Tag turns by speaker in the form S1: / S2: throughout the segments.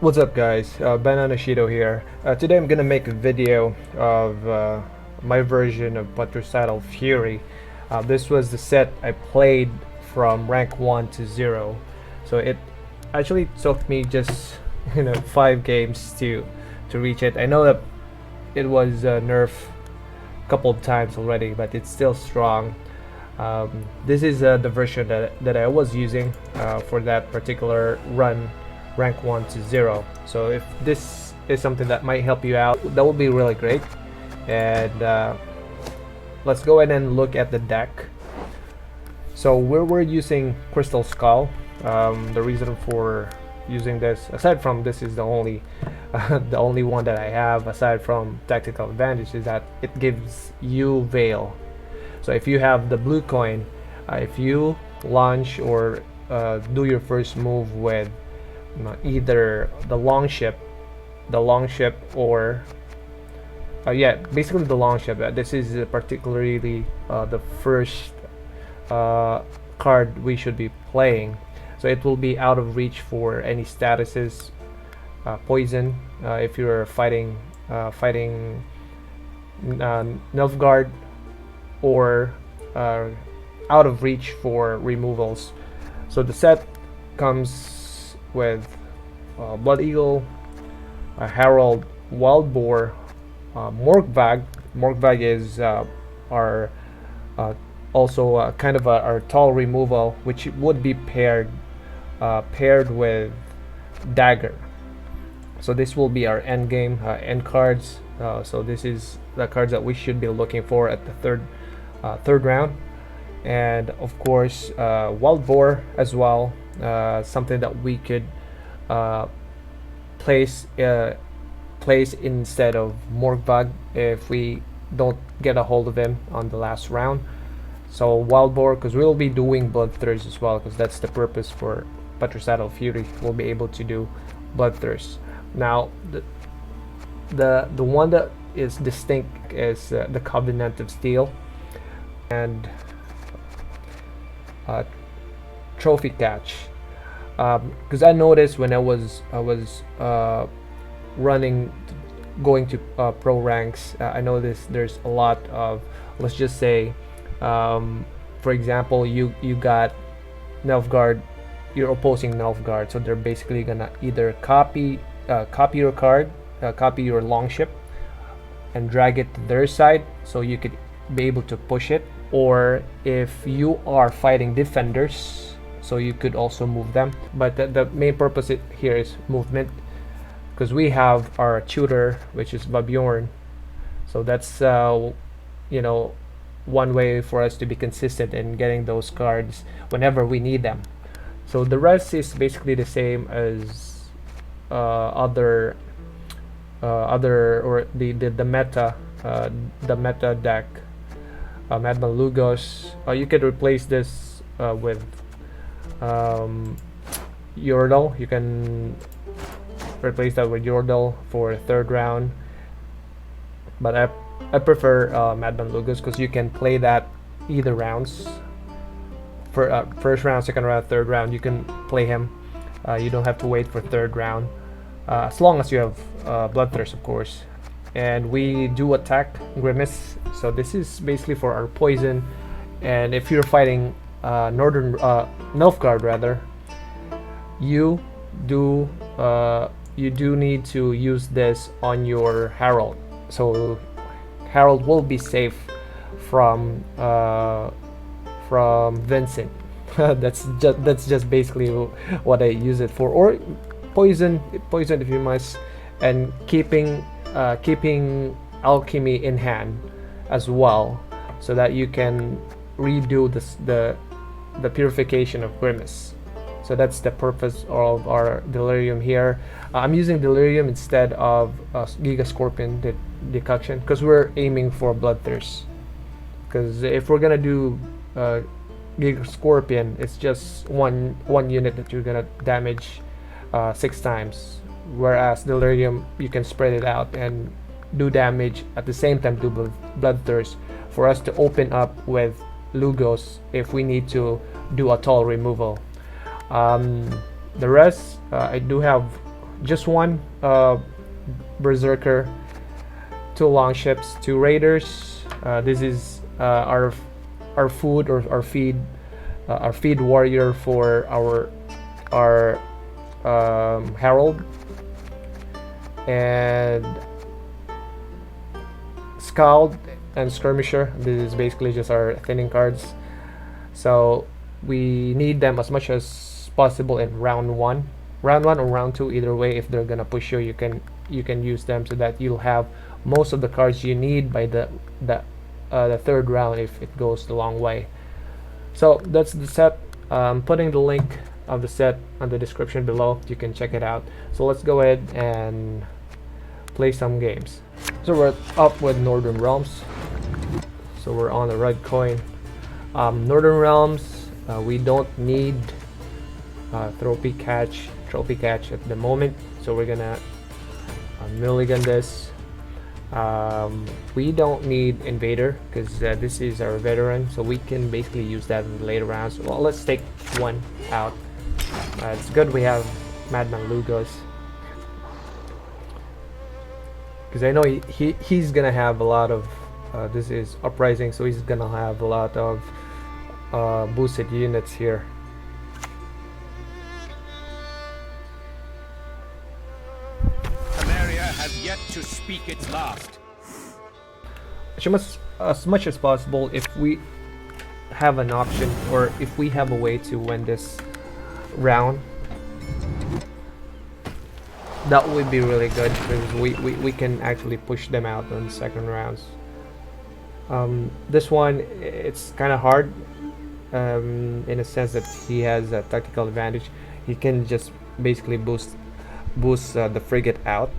S1: What's up guys, Bananashido here. Today I'm gonna make a video of my version of Patricidal Fury. This was the set I played from rank 1 to 0. So it actually took me just 5 games to reach it. I know that it was nerfed a couple of times already, but it's still strong. This is the version that I was using for that particular run, rank 1 to 0. So if this is something that might help you out, that would be really great. And let's go ahead and look at the deck. So we're using Crystal Skull. The reason for using this, aside from this is the only the only one that I have aside from tactical advantage, is that it gives you Veil. So if you have the blue coin, if you launch or do your first move with either the longship or yeah, basically the longship. This is particularly the first card we should be playing. So it will be out of reach for any statuses, poison if you're fighting Nilfgaard, or out of reach for removals. So the set comes with Blood Eagle, Herald, Wild Boar, Morgvag. Morgvag is our also kind of our tall removal, which would be paired with Dagger. So this will be our end game, end cards. So this is the cards that we should be looking for at the third round. And of course Wild Boar as well, something that we could place instead of Morgvag if we don't get a hold of him on the last round. So Wild Boar, because we'll be doing Bloodthirst as well, because that's the purpose for Patricidal Fury. We'll be able to do Bloodthirst. Now the one that is distinct is the Covenant of Steel and Trophy Catch, because I noticed when I was running, going to pro ranks, I noticed there's a lot of, let's just say, for example, you got Nilfgaard, you're opposing Nilfgaard, so they're basically gonna either copy your card, copy your longship and drag it to their side so you could be able to push it, or if you are fighting defenders, so you could also move them. But the main purpose here is movement, because we have our tutor, which is Babjorn. So that's one way for us to be consistent in getting those cards whenever we need them. So the rest is basically the same as other or the meta deck. Madman Lugos. You could replace this with Yordle. You can replace that with Yordle for third round, but I prefer Madman Lugos because you can play that either rounds. For first round, second round, third round, you can play him. You don't have to wait for third round, as long as you have Bloodthirst, of course. And we do attack Grimace, so this is basically for our poison. And if you're fighting Northern Nilfgaard rather, you do need to use this on your Herald. So Herald will be safe from Vincent. that's just basically what I use it for. Or poison if you must, and keeping alchemy in hand as well, so that you can redo the purification of Grimace. So that's the purpose of our Delirium here. I'm using Delirium instead of Giga Scorpion decoction, because we're aiming for Bloodthirst. Because if we're gonna do Giga Scorpion, it's just one unit that you're gonna damage 6 times, whereas Delirium, you can spread it out and do damage at the same time, do Bloodthirst, for us to open up with Lugos if we need to do a tall removal. The rest, I do have just one berserker, 2 longships, 2 raiders. This is our food, or our feed warrior for our herald, and scald and skirmisher. This is basically just our thinning cards, so we need them as much as possible in round one or round 2, either way. If they're gonna push you, you can use them, so that you'll have most of the cards you need by the 3rd round if it goes the long way. So that's the set. Putting the link of the set on the description below, you can check it out. So let's go ahead and play some games. So we're up with Northern Realms, so we're on the red coin. Northern Realms, we don't need trophy catch at the moment, so we're gonna mulligan this. We don't need invader because this is our veteran, so we can basically use that in the later rounds. Well, let's take one out. It's good we have Madman Lugos, because I know he's gonna have a lot of this is uprising, so he's gonna have a lot of boosted units here.
S2: Yet to speak its last.
S1: As much as possible, if we have an option, or if we have a way to win this round, that would be really good, because we can actually push them out on the second rounds. This one, it's kind of hard in a sense that he has a tactical advantage. He can just basically boost the frigate out.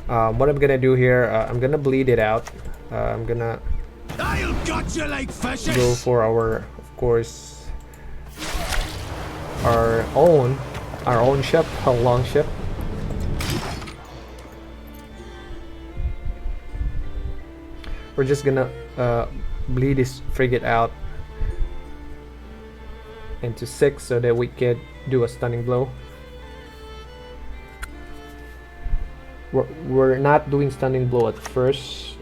S1: What I'm gonna do here, I'm gonna bleed it out. I'm gonna go for our, of course, our own ship, a long ship. We're just gonna bleed this frigate out into 6 so that we can do a stunning blow. We're not doing stunning blow at first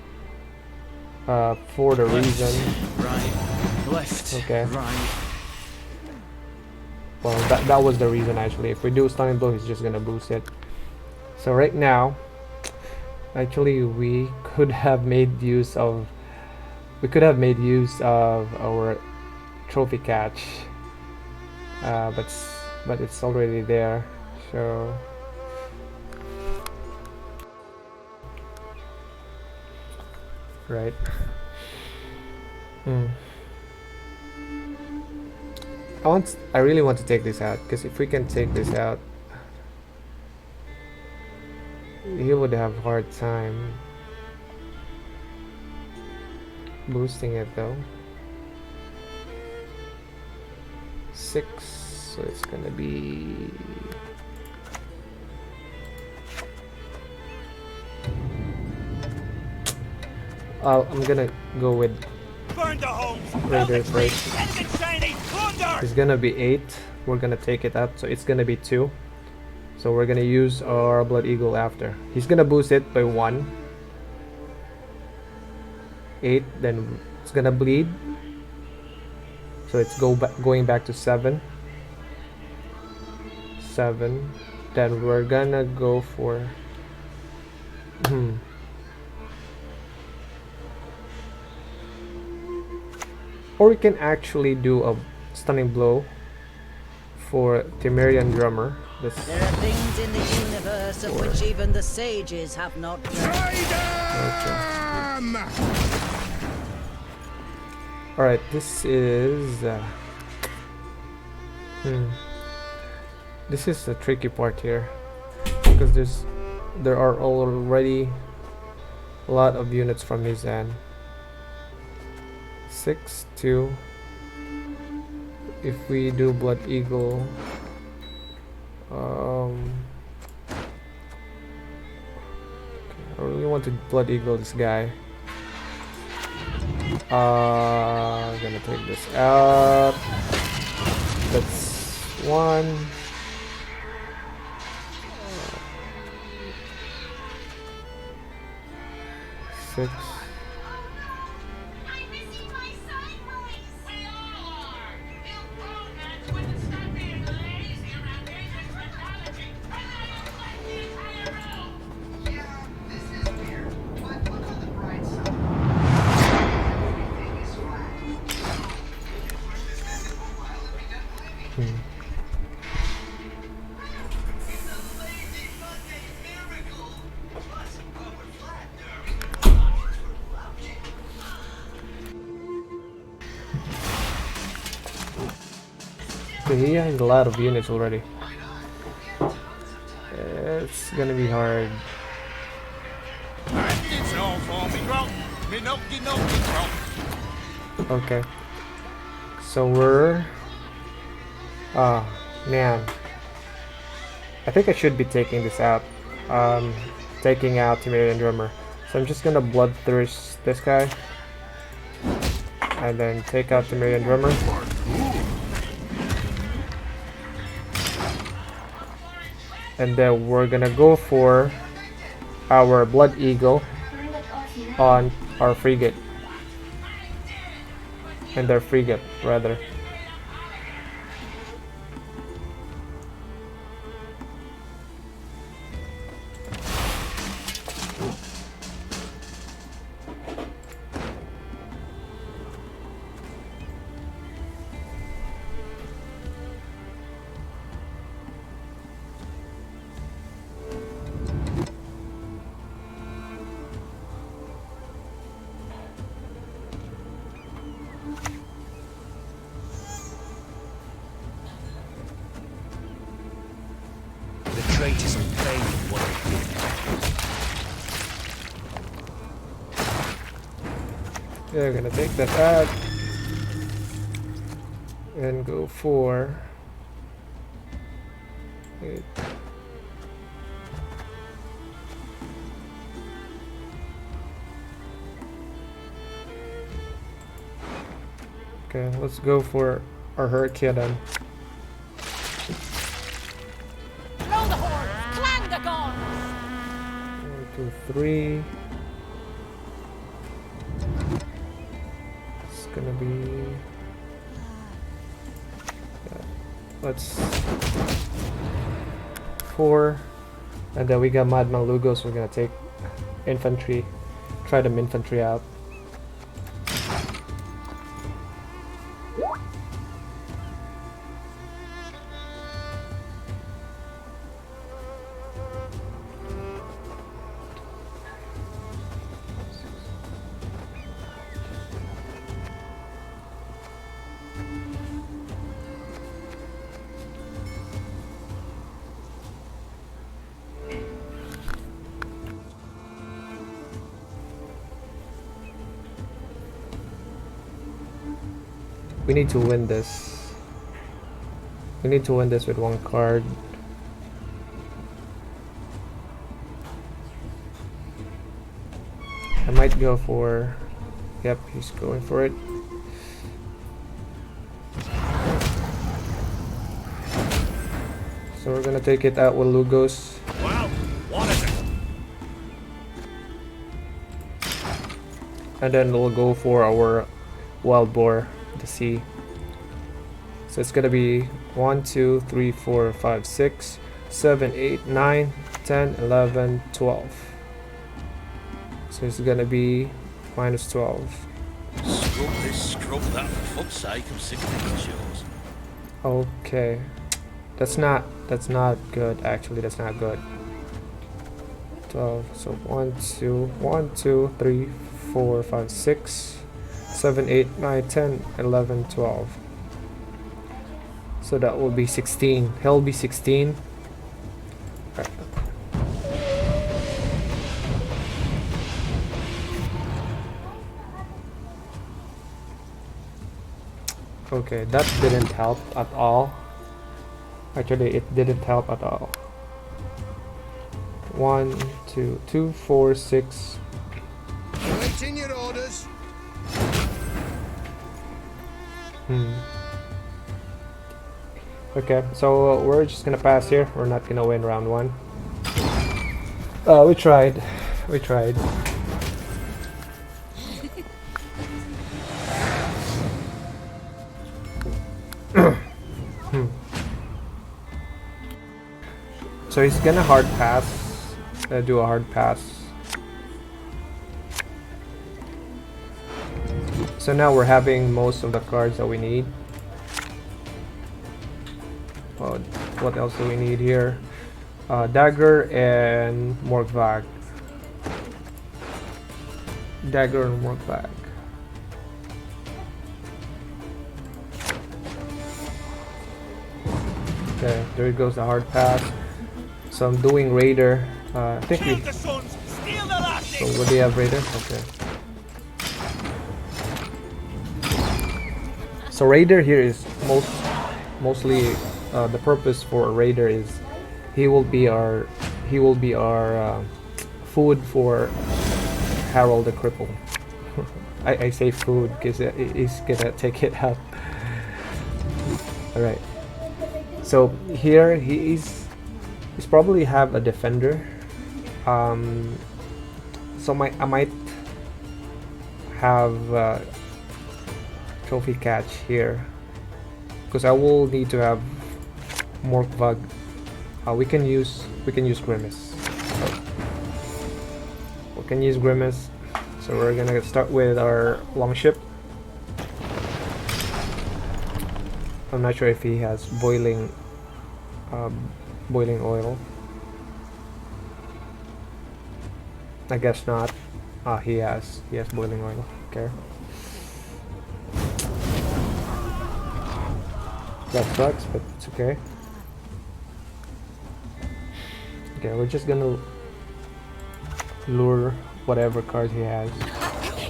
S1: for the reason.
S2: Right, left,
S1: okay.
S2: Right.
S1: Well, that was the reason actually. If we do stunning blow, he's just gonna boost it. So right now, actually, we could have made use of our trophy catch, but it's already there. So. Right. I really want to take this out, because if we can take this out, he would have a hard time boosting it though. 6, so it's gonna be I'm gonna go with Raider first. It's gonna be 8. We're gonna take it up, so it's gonna be 2. So we're gonna use our Blood Eagle after. He's gonna boost it by 1. 8, then it's gonna bleed. So it's going back to 7. 7. Then we're gonna go for or we can actually do a stunning blow for Temerian Drummer.
S3: There are things in the universe of which even the sages have not dreamt.
S1: Alright, this is this is the tricky part here, because there are already a lot of units from his end. 6, 2. If we do Blood Eagle, I really want to Blood Eagle this guy. Gonna take this out. That's 1. 6. So he has a lot of units already. It's gonna be hard.
S2: It's all for me, Grump. Me nokey Grump.
S1: Okay. So we're... Ah, man. I think I should be taking this out. Taking out Timerian Drummer. So I'm just gonna bloodthirst this guy. And then take out Timerian Drummer. And then we're gonna go for our Blood Eagle on our frigate. And their frigate, rather.
S2: Traitors will pay what they did.
S1: They're gonna take that out and go for it. Okay, let's go for our Hurricane then.
S3: Blow the horn! Clang the gong!
S1: 1, 2, 3. It's gonna be... yeah, let's... 4. And then we got Madman Lugo, so we're gonna take infantry. Try them infantry out. We need to win this. We need to win this with 1 card. I might go for... Yep, he's going for it. So we're gonna take it out with Lugos.
S2: Well, what is it?
S1: And then we'll go for our Wild Boar to see. So it's gonna be 1, 2, 3, 4, 5, 6, 7, 8, 9, 10, 11, 12. So it's gonna be minus 12.
S2: Scrub this, scrub that, for fuck's sake, I'm sick of these shows.
S1: Okay. That's not good, actually. That's not good. 12. So 1, 2, 3, 4, 5, 6, 7, 8, 9, 10, 11, 12. So that will be 16. He'll be 16. Right. Okay, that didn't help at all. Actually, it didn't help at all. 1, 2, 2, 4, 6.
S4: Waiting your orders.
S1: Okay, so we're just gonna pass here. We're not gonna win round 1. We tried. We tried. So he's gonna hard pass, do a hard pass. So now we're having most of the cards that we need. What else do we need here? Dagger and Morgvag. Dagger and Morgvag. Okay, there goes the hard pass. So I'm doing Raider. I think we. So what do you have, Raider? Okay. So Raider here is mostly the purpose for a Raider is he will be our food for Harold the Cripple. I say food because he's gonna take it up. All right. So here he's probably have a defender. So I might have trophy catch here because I will need to have Morkvag. We can use Grimace. We can use Grimace. So we're gonna start with our longship. I'm not sure if he has boiling oil. I guess not. He has boiling oil. Okay. That sucks, but it's okay. Okay, we're just gonna lure whatever card he has.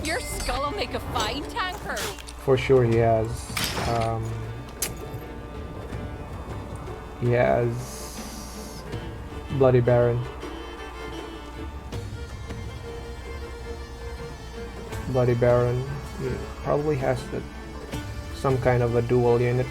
S5: Your skull will make a fine tanker.
S1: For sure he has Bloody Baron. Bloody Baron. He probably has some kind of a dual unit.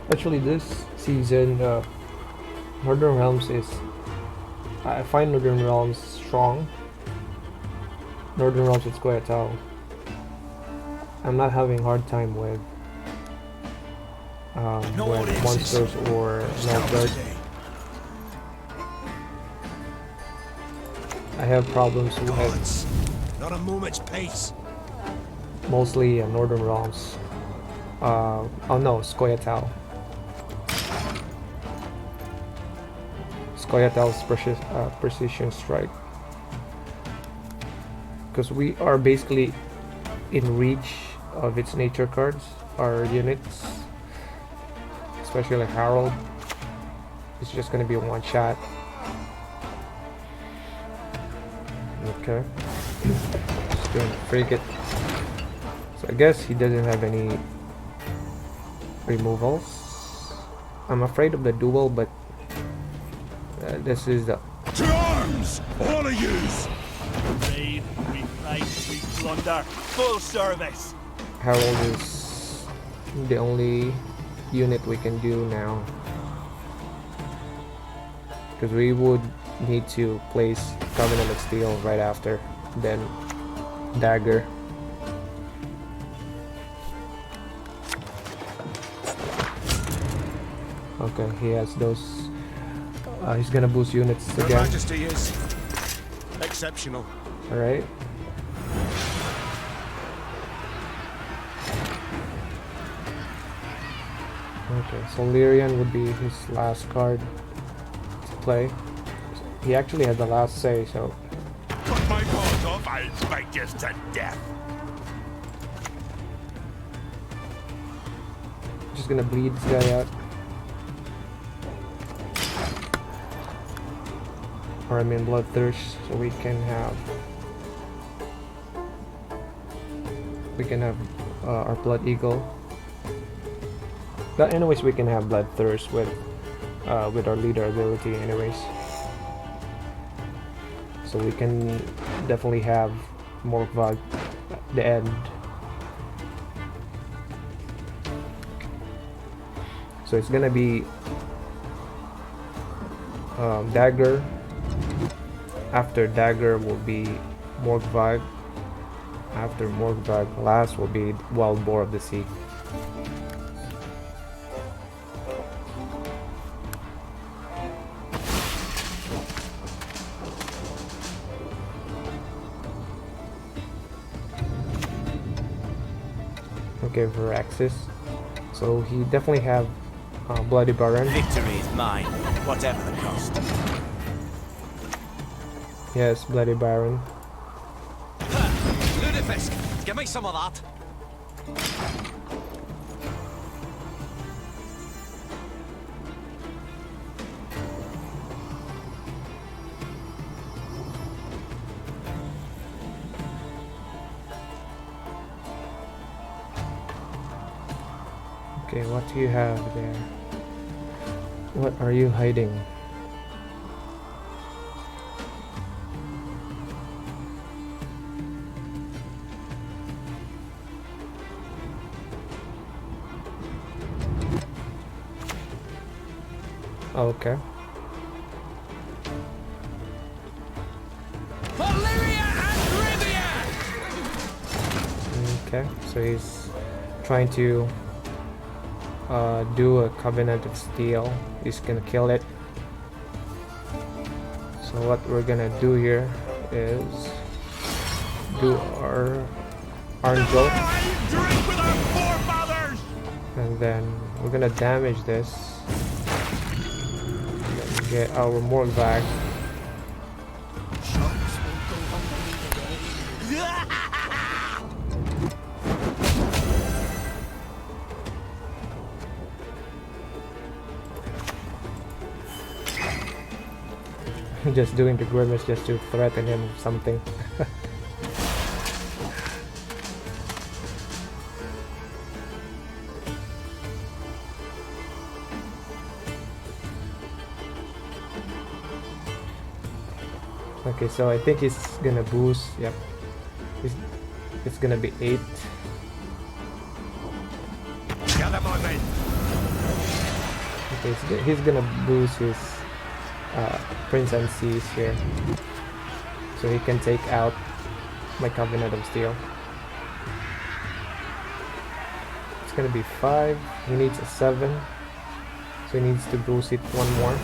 S1: Actually, this season, Northern Realms I find Northern Realms strong. Northern Realms is Squaretao. I'm not having hard time with monsters or Meltbird. I have problems with
S4: not a moment's peace.
S1: Mostly Northern Realms. Oh no, Squaretao. Squaretau's precision strike, because we are basically in reach of its nature cards, our units, especially like Harold. It's just gonna be a one shot. Okay, just gonna freak it. So I guess he doesn't have any removals. I'm afraid of the duel, but this is the
S4: To arms, all of yous.
S6: Raid, we fight, we plunder, full service.
S1: Harold is the only unit we can do now, because we would need to place Covenant of Steel right after, then Dagger. Okay, he has those. He's gonna boost units
S4: Your
S1: again.
S4: Majesty is exceptional.
S1: Alright. Okay, so Lyrian would be his last card to play. He actually had the last say, so
S4: Cut my paws off, I'll spike you to death.
S1: just gonna bleed this guy out. Or I mean Bloodthirst, so we can have our Blood Eagle. But anyways, we can have Bloodthirst with our leader ability anyways. So we can definitely have Morkvag at the end. So it's gonna be Dagger. After Dagger will be Morgvag. After Morgvag, last will be Wild Boar of the Sea. Okay, for Axis. So he definitely have Bloody Baron.
S7: Victory is mine, whatever the cost.
S1: Yes, Bloody Baron.
S7: Ludafisk, give me some of that.
S1: Okay, what do you have there? What are you hiding? Okay. Okay, so he's trying to do a Covenant of Steel. He's gonna kill it. So what we're gonna do here is do our Arngel, and then we're gonna damage this. Then get our Morgvag. Just doing the grimace just to threaten him with something. Okay, so I think he's gonna boost. Yep, it's gonna be 8. Okay, he's gonna boost his Prince and Seas here, so he can take out my Covenant of Steel. It's gonna be 5. He needs a 7, so he needs to boost it 1 more.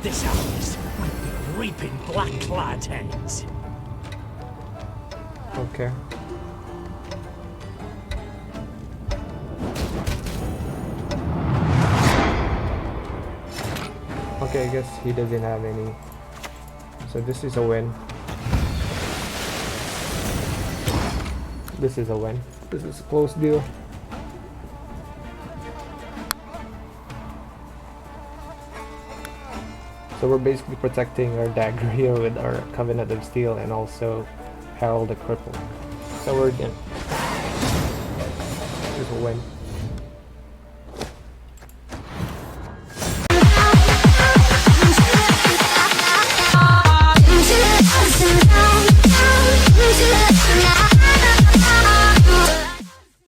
S6: This house might be reaping black-clad hens.
S1: Okay. Okay, I guess he doesn't have any. So this is a win. This is a win. This is a close deal. So we're basically protecting our dagger here with our Covenant of Steel and also Herald the Cripple. So we're done. This is a win.